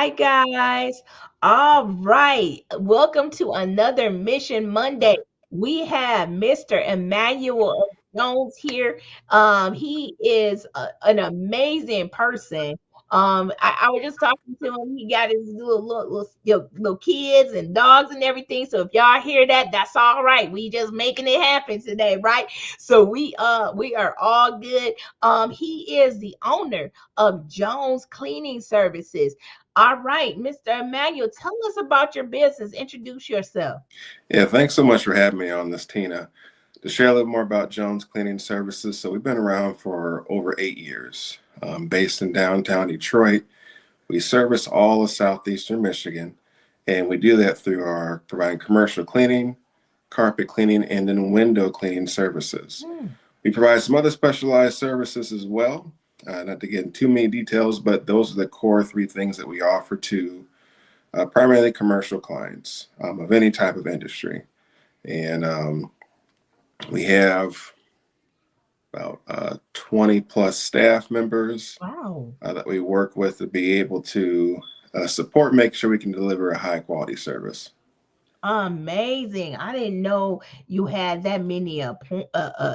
Hi, guys. All right. Welcome to another Mission Monday. We have Mr. Emmanuel Jones here. He is an amazing person. I was just talking to him. He got his little kids and dogs and everything. So if y'all hear that, that's all right. We just making it happen today, right? So we are all good. He is the owner of Jones Cleaning Services. All right, Mr. Emmanuel, tell us about your business. Introduce yourself. Yeah, thanks so much for having me on this, Tina. To share a little more about Jones Cleaning Services, so we've been around for over 8 years. Based in downtown Detroit, we service all of southeastern Michigan, and we do that through our providing commercial cleaning, carpet cleaning, and then window cleaning services. Hmm. We provide some other specialized services as well. Not to get into too many details, but those are the core three things that we offer to primarily commercial clients of any type of industry. And we have about 20 plus staff members Wow. that we work with to be able to support, make sure we can deliver a high quality service. Amazing. I didn't know you had that many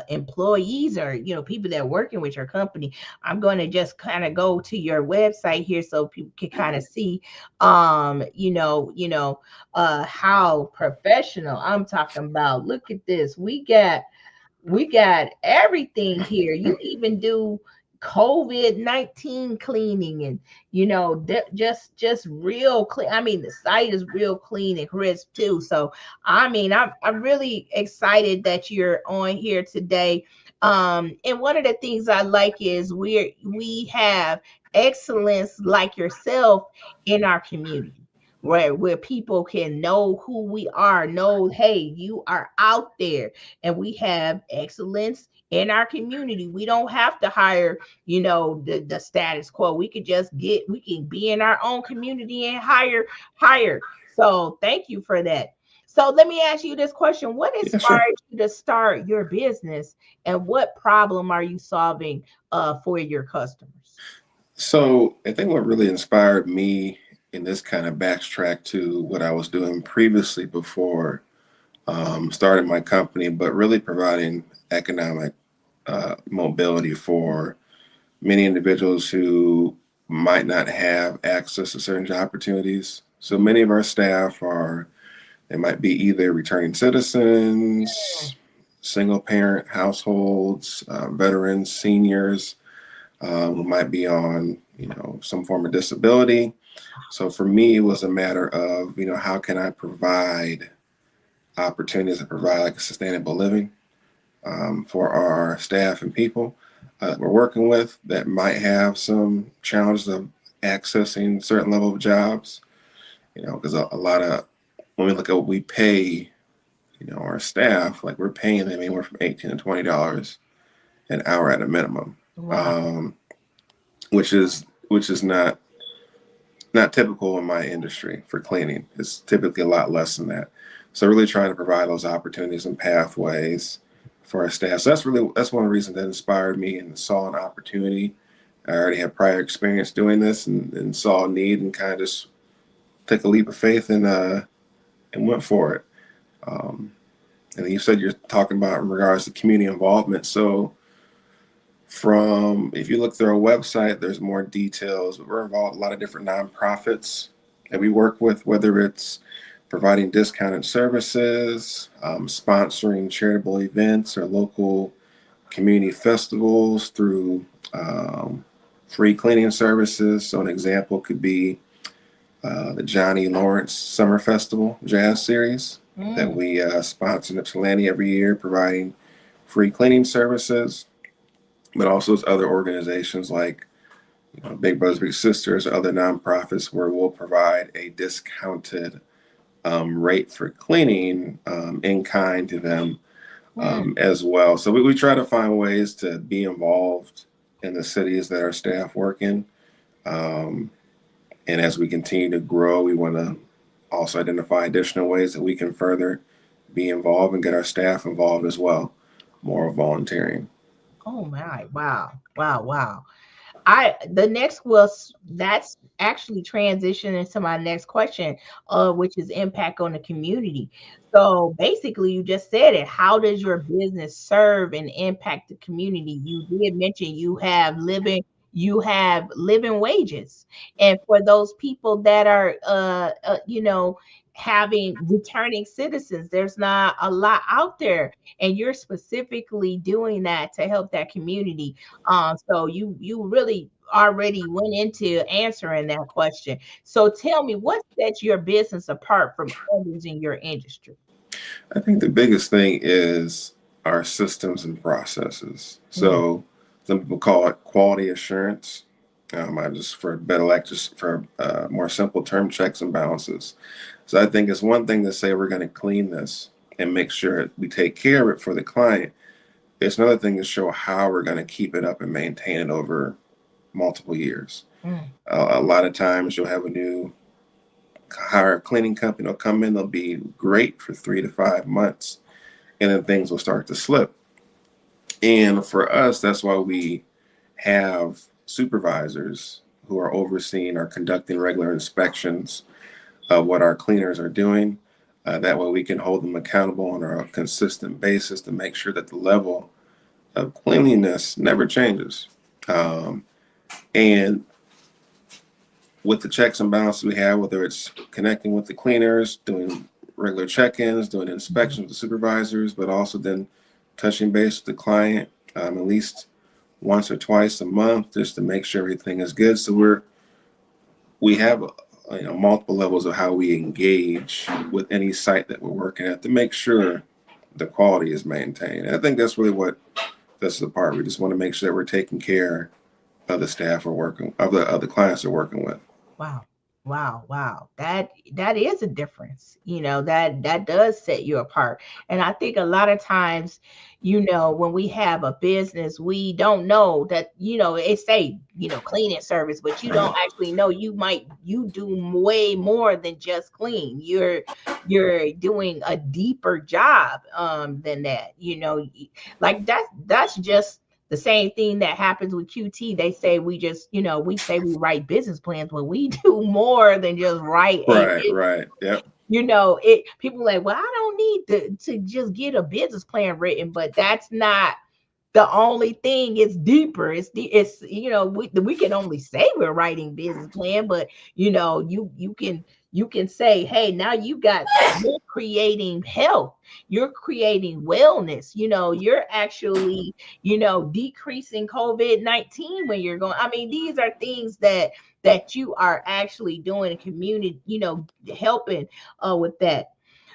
employees or people that are working with your company. I'm going to just kind of go to your website here so people can kind of see how professional I'm talking about. Look at this. We got everything here. You even do COVID-19 cleaning and just real clean. I mean, the site is real clean and crisp too. So I mean, I'm really excited that you're on here today. And one of the things I like is we have excellence like yourself in our community where people can know who we are, know, hey, you are out there, and we have excellence in our community. We don't have to hire, the status quo. We can be in our own community and hire. So thank you for that. So let me ask you this question. What Yeah, sure. inspired you to start your business and what problem are you solving for your customers? So I think what really inspired me in this kind of backtrack to what I was doing previously before starting my company, but really providing economic mobility for many individuals who might not have access to certain job opportunities. So many of our staff they might be either returning citizens, single parent households, veterans, seniors who might be on, some form of disability. So for me, it was a matter of, how can I provide opportunities to provide like a sustainable living for our staff and people that we're working with that might have some challenges of accessing certain level of jobs. Because a lot of when we look at what we pay, our staff, like we're paying them anywhere from $18 to $20 an hour at a minimum, Wow. um, which is not typical in my industry for cleaning. It's typically a lot less than that. So really trying to provide those opportunities and pathways for our staff. So that's one of the reasons that inspired me and saw an opportunity. I already had prior experience doing this and saw a need and kind of just took a leap of faith and went for it. Um, and you said you're talking about in regards to community involvement. So from if you look through our website, there's more details. We're involved in a lot of different nonprofits that we work with, whether it's providing discounted services, sponsoring charitable events or local community festivals through free cleaning services. So an example could be the Johnny Lawrence Summer Festival Jazz Series that Mm. we sponsor in Ypsilanti every year, providing free cleaning services, but also as other organizations like Big Brothers Big Sisters or other nonprofits where we'll provide a discounted rate for cleaning in kind to them Mm. as well. So we try to find ways to be involved in the cities that our staff work in. Um, and as we continue to grow, we want to also identify additional ways that we can further be involved and get our staff involved as well, more volunteering. Oh my, wow, wow, wow. the next was that's actually transition into my next question, which is impact on the community. So basically, you just said it. How does your business serve and impact the community? You did mention you have living wages, and for those people that are, having returning citizens, there's not a lot out there, and you're specifically doing that to help that community. So you really already went into answering that question. So tell me, what sets your business apart from others in your industry? I think the biggest thing is our systems and processes. Mm, So some people call it quality assurance. I just for better like just for more simple term, checks and balances. So I think it's one thing to say we're going to clean this and make sure we take care of it for the client. It's another thing to show how we're going to keep it up and maintain it over multiple years. mm, A lot of times you'll have a new hire a cleaning company, they'll come in, they'll be great for 3 to 5 months, and then things will start to slip. And for us, that's why we have supervisors who are overseeing or conducting regular inspections of what our cleaners are doing. That way we can hold them accountable on a consistent basis to make sure that the level of cleanliness never changes. Um, and with the checks and balances we have, whether it's connecting with the cleaners, doing regular check-ins, doing mhm. inspections with the supervisors, but also then touching base with the client at least once or twice a month just to make sure everything is good. So we have multiple levels of how we engage with any site that we're working at to make sure the quality is maintained. And I think that's really what this is the part. We just want to make sure that we're taking care of the staff we're working of the clients we're working with. Wow. Wow, wow. That is a difference. That does set you apart. And I think a lot of times, when we have a business, we don't know that, it say, cleaning service, but you don't actually know you do way more than just clean. You're doing a deeper job than that. Like that's just the same thing that happens with QT. They say we say we write business plans, but we do more than just write a Right, business. right. Yep. It people like, well, I don't need to just get a business plan written, but that's not the only thing. It's deeper. It's we can only say we're writing business plan, but you can say, hey, now you're creating health, you're creating wellness, you're actually decreasing COVID-19 when you're going. I mean, these are things that you are actually doing in community, helping with that.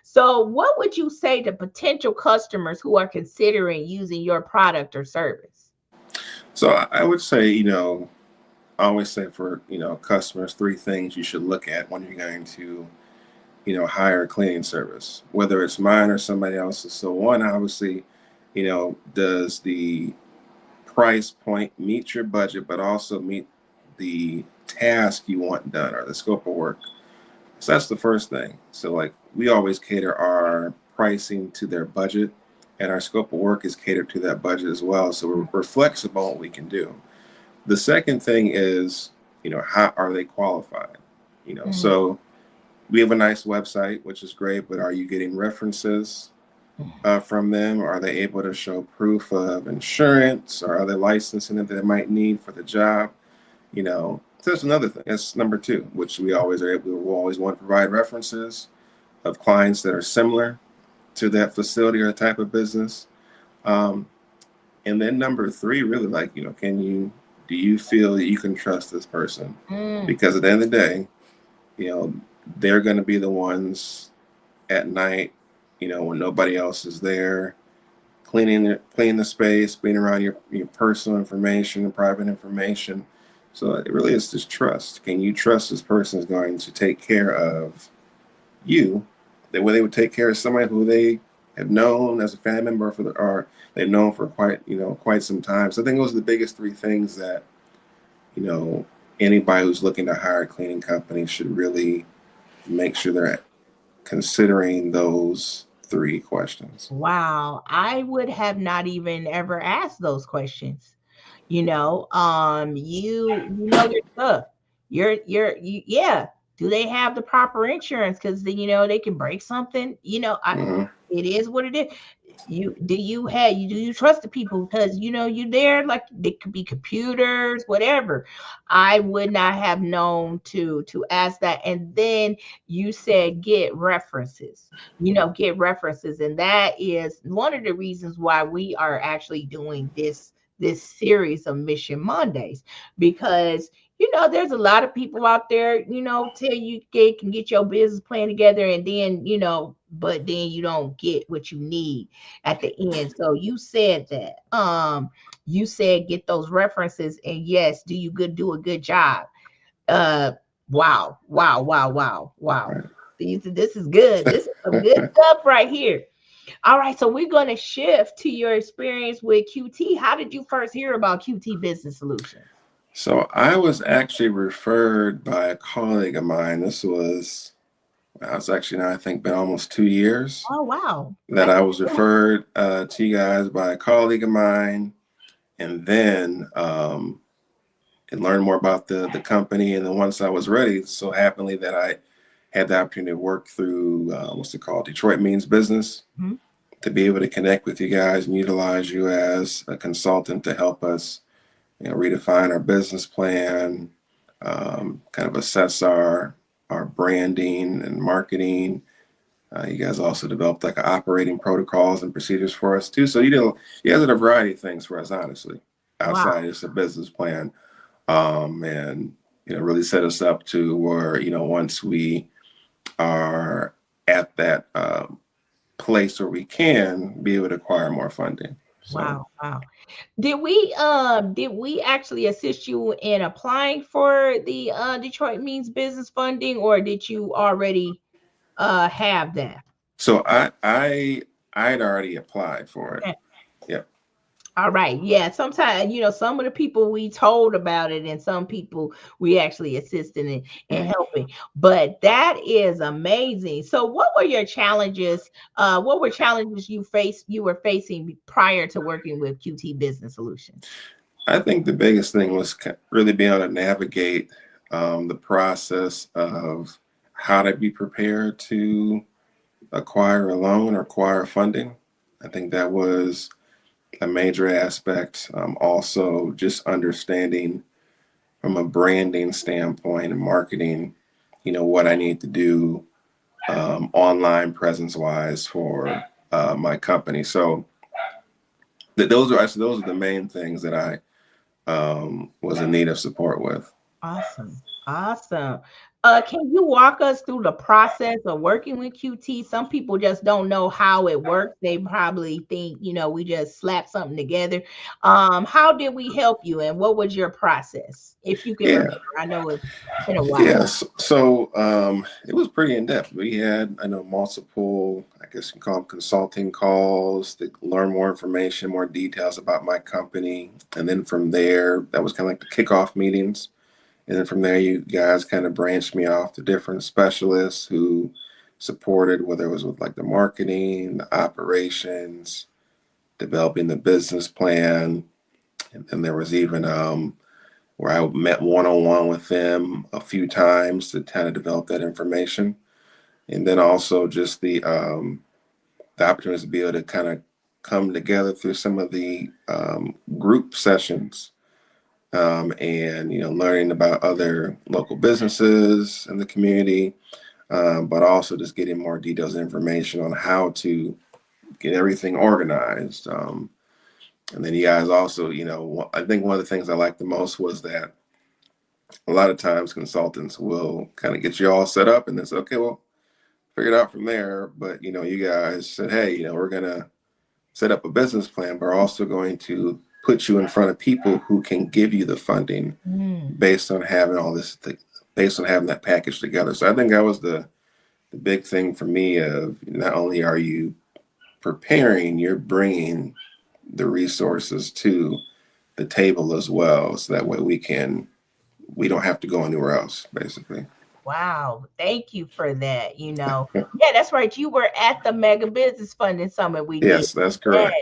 So, what would you say to potential customers who are considering using your product or service? So I would say, I always say for, customers, three things you should look at when you're going to, hire a cleaning service, whether it's mine or somebody else's. So one, obviously, does the price point meet your budget, but also meet the task you want done or the scope of work? So that's the first thing. So like we always cater our pricing to their budget, and our scope of work is catered to that budget as well. So we're flexible on what we can do. The second thing is, how are they qualified? Mhm, So we have a nice website, which is great, but are you getting references mhm. from them? Are they able to show proof of insurance, or are they licensing that they might need for the job? So that's another thing. That's number two, which we always want to provide references of clients that are similar to that facility or type of business. Um, and then number three, really like, do you feel that you can trust this person? Mm, Because at the end of the day, you know, they're going to be the ones at night, when nobody else is there, cleaning the space, being around your personal information and private information. So it really is just trust. Can you trust this person is going to take care of you the way they would take care of somebody who they have known as a family member or they've known for quite some time. So I think those are the biggest three things that you know anybody who's looking to hire a cleaning company should really make sure they're considering those three questions. wow, I would have not even ever asked those questions. You know their stuff. Yeah. Do they have the proper insurance? Because they can break something. Hmm. It is what it is. Do you trust the people? Because you there, like they could be computers, whatever. I would not have known to ask that. And then you said get references, and that is one of the reasons why we are actually doing this series of Mission Mondays, because there's a lot of people out there, tell you can get your business plan together, and then but then you don't get what you need at the end. So you said get those references, and yes, do a good job. uh wow, wow, wow, wow, wow. Right. This is good. This is some good stuff right here. All right, so we're going to shift to your experience with QT. How did you first hear about QT Business Solutions? So I was actually referred by a colleague of mine. I was actually now I think been almost 2 years Oh, wow. that I was referred to you guys by a colleague of mine, and then and learned more about the company. And then once I was ready, so happily that I had the opportunity to work through what's it called, Detroit Means Business, Mhm. to be able to connect with you guys and utilize you as a consultant to help us, redefine our business plan, kind of assess our branding and marketing. You guys also developed like operating protocols and procedures for us too. So you guys did a variety of things for us, honestly, Wow. outside just a business plan, and really set us up to where once we are at that place where we can be able to acquire more funding. So. Wow. Wow. Did we actually assist you in applying for the Detroit Means Business funding, or did you already have that? So I had already applied for it. Okay. Yep. All right. Yeah. Sometimes, some of the people we told about it, and some people we actually assisted in helping. But that is amazing. So what were your challenges? What were challenges you were facing prior to working with QT Business Solutions? I think the biggest thing was really being able to navigate the process of how to be prepared to acquire a loan or acquire funding. I think that was a major aspect. Also, just understanding from a branding standpoint and marketing, what I need to do online presence wise for my company. So those are the main things that I was in need of support with. Awesome. Awesome. Can you walk us through the process of working with QT? Some people just don't know how it works. They probably think, we just slap something together. How did we help you, and what was your process? If you can remember, Yeah, I know it's been a while. yes. So it was pretty in depth. We had, I know, multiple, I guess you can call them consulting calls to learn more information, more details about my company. And then from there, that was kind of like the kickoff meetings. And then from there, you guys kind of branched me off to different specialists who supported, whether it was with like the marketing, the operations, developing the business plan. And then there was even where I met one on one with them a few times to kind of develop that information. And then also just the opportunity to be able to kind of come together through some of the group sessions, and learning about other local businesses in the community, but also just getting more details and information on how to get everything organized. And then you guys also, I think one of the things I liked the most was that a lot of times consultants will kind of get you all set up and then say, okay, well, figure it out from there. But you guys said, hey, we're gonna set up a business plan, but we're also going to put you in front of people who can give you the funding Mm, based on having all this, based on having that package together. So I think that was the big thing for me of not only are you preparing, you're bringing the resources to the table as well. So that way we don't have to go anywhere else, basically. wow. Thank you for that. Yeah, that's right. You were at the Mega Business Funding Summit we did. Yes, that's Yeah. correct.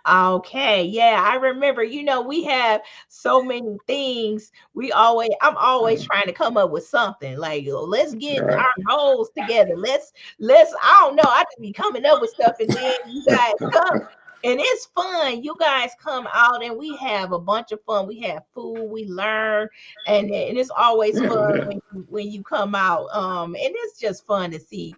Okay, yeah, I remember. We have so many things. I'm always trying to come up with something like, let's get Right. our goals together. I don't know. I just be coming up with stuff, and then you guys come, and it's fun. You guys come out, and we have a bunch of fun. We have food, we learn, and it's always Yeah, fun yeah. when you come out. And it's just fun to see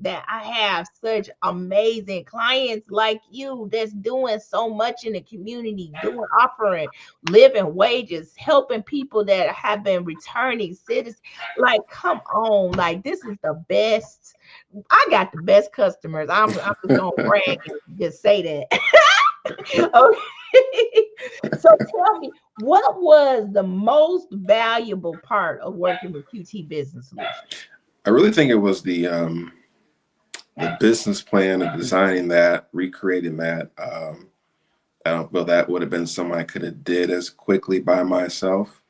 that I have such amazing clients like you that's doing so much in the community, offering living wages, helping people that have been returning citizens. Like, come on, like this is the best. I got the best customers. I'm just gonna brag and just say that. Okay. So tell me, what was the most valuable part of working with QT Business Solutions? I really think it was the business plan of designing that, recreating that. I don't feel that would have been something I could have did as quickly by myself.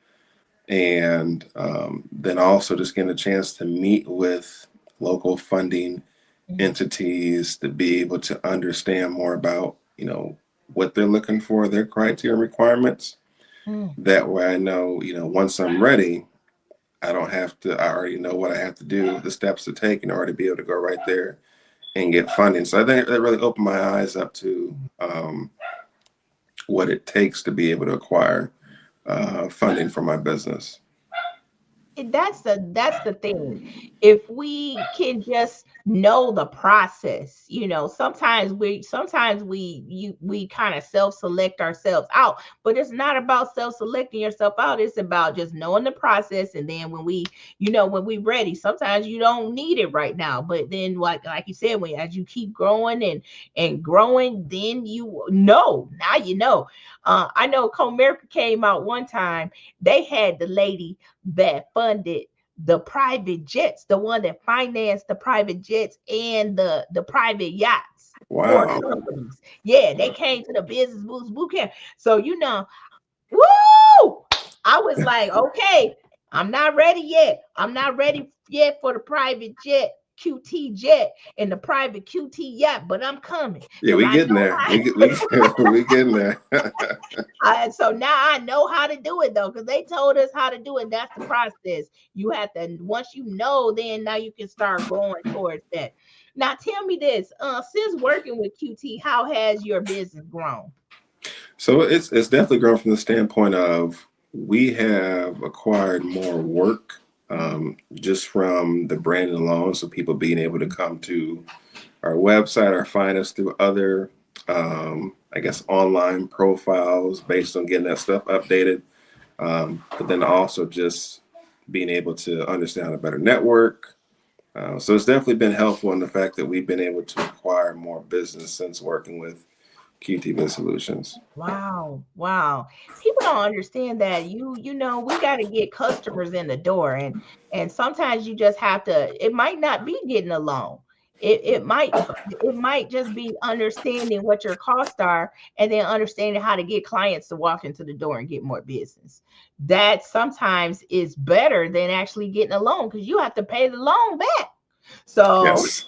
And then also just getting a chance to meet with local funding entities to be able to understand more about, what they're looking for, their criteria and requirements. Mm. That way I know, once I'm ready, I already know what I have to do, the steps to take in order to be able to go right there and get funding. So I think that really opened my eyes up to what it takes to be able to acquire funding for my business. That's the thing. If we can just know the process, sometimes we kind of self-select ourselves out, but it's not about self-selecting yourself out. It's about just knowing the process, and then when we ready, sometimes you don't need it right now, but then like you said, when as you keep growing and growing, then now I know Comerica came out one time. They had the lady that funded the private jets, the one that financed the private jets and the private yachts for Wow. companies. Yeah, they came to the business boost boot camp. So woo! I was like, okay, I'm not ready yet. I'm not ready yet for the private jet. QT jet and the private QT yacht, but I'm coming Yeah, because we I getting know there. We getting there. so now I know how to do it though, because they told us how to do it. That's the process. You have to, once you know, then now you can start going towards that. Now tell me this, since working with QT, how has your business grown? So it's definitely grown from the standpoint of we have acquired more work just from the brand alone. So people being able to come to our website or find us through other, I guess, online profiles based on getting that stuff updated. But then also just being able to understand a better network. So it's definitely been helpful in the fact that we've been able to acquire more business since working with QTV Solutions. Wow, wow. People don't understand that we got to get customers in the door, and sometimes you just have to, it might not be getting a loan. It might just be understanding what your costs are, and then understanding how to get clients to walk into the door and get more business. That sometimes is better than actually getting a loan, because you have to pay the loan back. So Yes.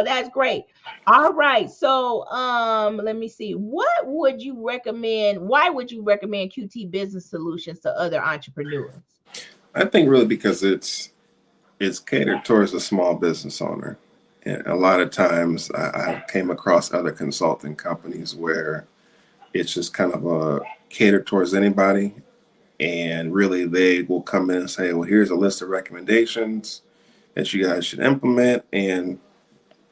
that's great. All right. So, let me see. What would you recommend? Why would you recommend QT Business Solutions to other entrepreneurs? I think really because it's catered towards a small business owner. And a lot of times I came across other consulting companies where it's just kind of catered towards anybody. And really they will come in and say, well, here's a list of recommendations that you guys should implement. And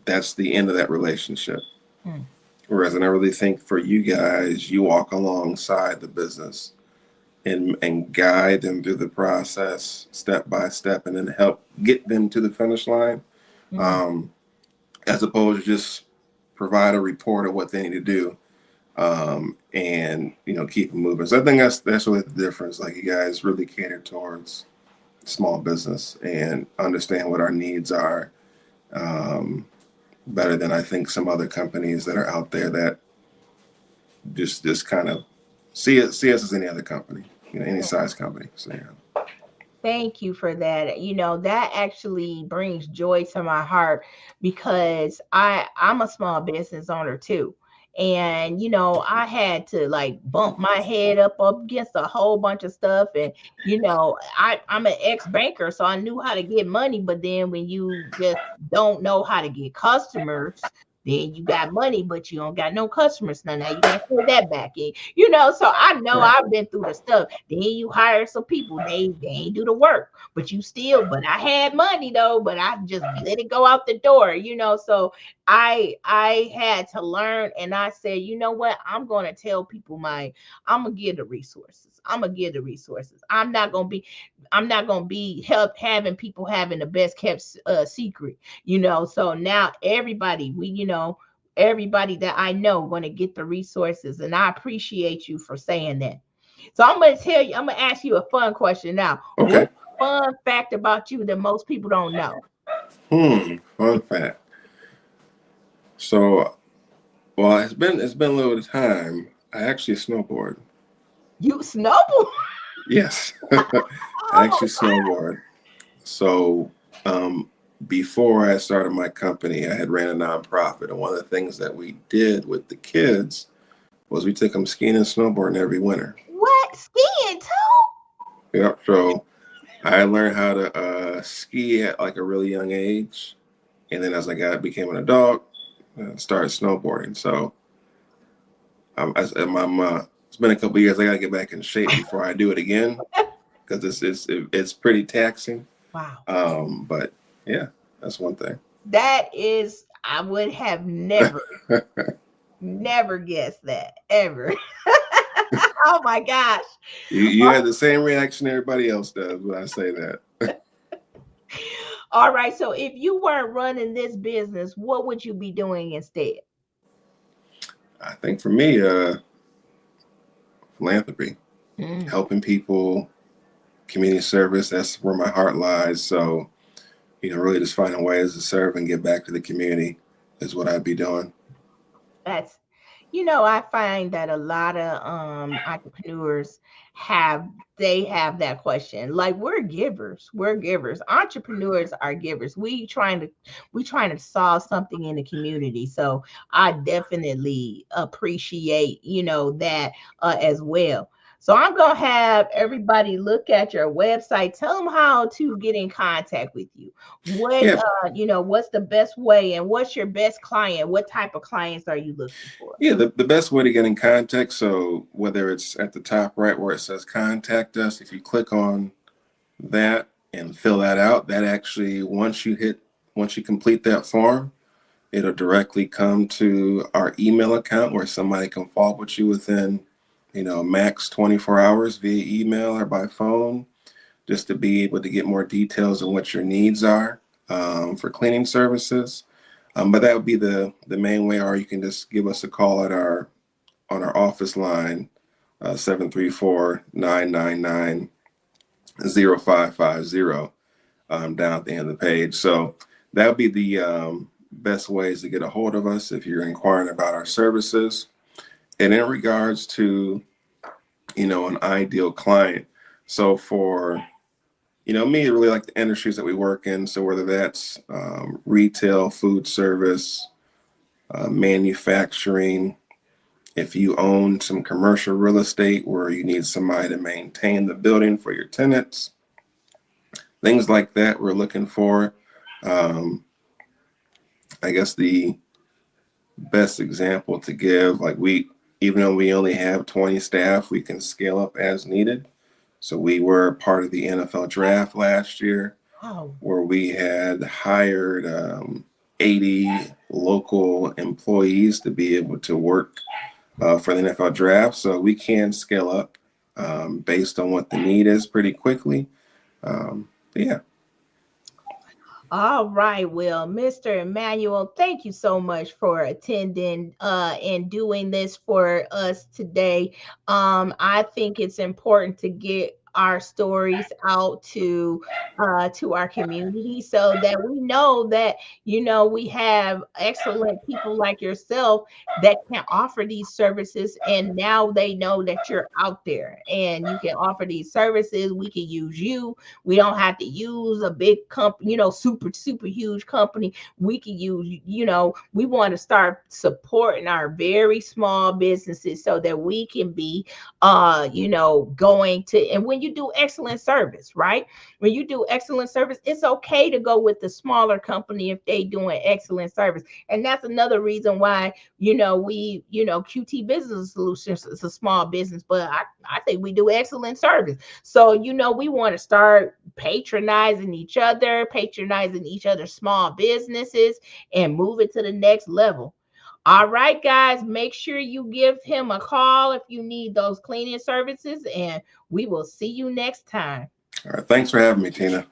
that's the end of that relationship. Hmm. Whereas I really think for you guys, you walk alongside the business and guide them through the process step by step and then help get them to the finish line, Hmm. um, as opposed to just provide a report of what they need to do, and keep them moving. So I think that's really the difference. Like, you guys really cater towards small business and understand what our needs are, um, better than I think some other companies that are out there that just kind of see us as any other company, any size company. So yeah. Thank you for that. That actually brings joy to my heart because I'm a small business owner too. And I had to like bump my head up against a whole bunch of stuff. And I'm an ex-banker, so I knew how to get money, but then when you just don't know how to get customers, then you got money, but you don't got no customers. Now you got to pay that back in. So I know Right. I've been through the stuff. Then you hire some people, they ain't do the work, but I had money though, but I just let it go out the door. So I had to learn, and I said, you know what? I'm gonna tell people I'm gonna give the resources. I'm not gonna be help having people having the best kept secret. So now everybody that I know going to get the resources, and I appreciate you for saying that. So I'm going to ask you a fun question now. Okay. What's a fun fact about you that most people don't know? Fun fact. So, well, it's been a little time. I actually snowboard. You snowboard? Yes, I Oh actually snowboard. So, um, before I started my company, I had ran a nonprofit, and one of the things that we did with the kids was we took them skiing and snowboarding every winter. what? Skiing too? Yep. So I learned how to ski at like a really young age, and then as I became an adult, started snowboarding. So it's been a couple of years. I got to get back in shape before I do it again because it's pretty taxing. Wow. But yeah, that's one thing. I would have never guessed that ever. Oh my gosh. You had the same reaction everybody else does when I say that. All right. So if you weren't running this business, what would you be doing instead? I think for me, philanthropy, Mm, helping people, community service. That's where my heart lies. So really just finding ways to serve and give back to the community is what I'd be doing. that's I find that a lot of entrepreneurs have they have that question. Like, we're givers. Entrepreneurs are givers. We trying to solve something in the community. So I definitely appreciate that as well. So I'm gonna have everybody look at your website. Tell them how to get in contact with you. What Yeah, what's the best way, and what's your best client? What type of clients are you looking for? yeah. The best way to get in contact. So whether it's at the top right where it says contact us, if you click on that and fill that out, that actually once you complete that form, it'll directly come to our email account where somebody can follow up with you within max 24 hours via email or by phone, just to be able to get more details on what your needs are for cleaning services. But that would be the main way, or you can just give us a call at our on our office line, 734-999-0550, down at the end of the page. So that would be the best ways to get a hold of us if you're inquiring about our services. And in regards to, an ideal client, so for me, really like the industries that we work in. So whether that's retail, food service, manufacturing, if you own some commercial real estate where you need somebody to maintain the building for your tenants, things like that, we're looking for. Um, I guess the best example to give, like even though we only have 20 staff, we can scale up as needed. So we were part of the NFL draft last year, Oh, where we had hired 80 local employees to be able to work for the NFL draft. So we can scale up based on what the need is pretty quickly. Yeah. all right. Well, Mr. Emmanuel, thank you so much for attending and doing this for us today. I think it's important to get our stories out to our community so that we know that, we have excellent people like yourself that can offer these services, and now they know that you're out there and you can offer these services. We can use you. We don't have to use a big company, super huge company. We can use, we want to start supporting our very small businesses so that we can be going to, and when you do excellent service, right? When you do excellent service, it's okay to go with the smaller company if they doing excellent service. And that's another reason why, QT Business Solutions is a small business, but I think we do excellent service. So, we want to start patronizing each other's small businesses and move it to the next level. All right, guys, make sure you give him a call if you need those cleaning services, and we will see you next time. All right. Thanks for having me, Tina.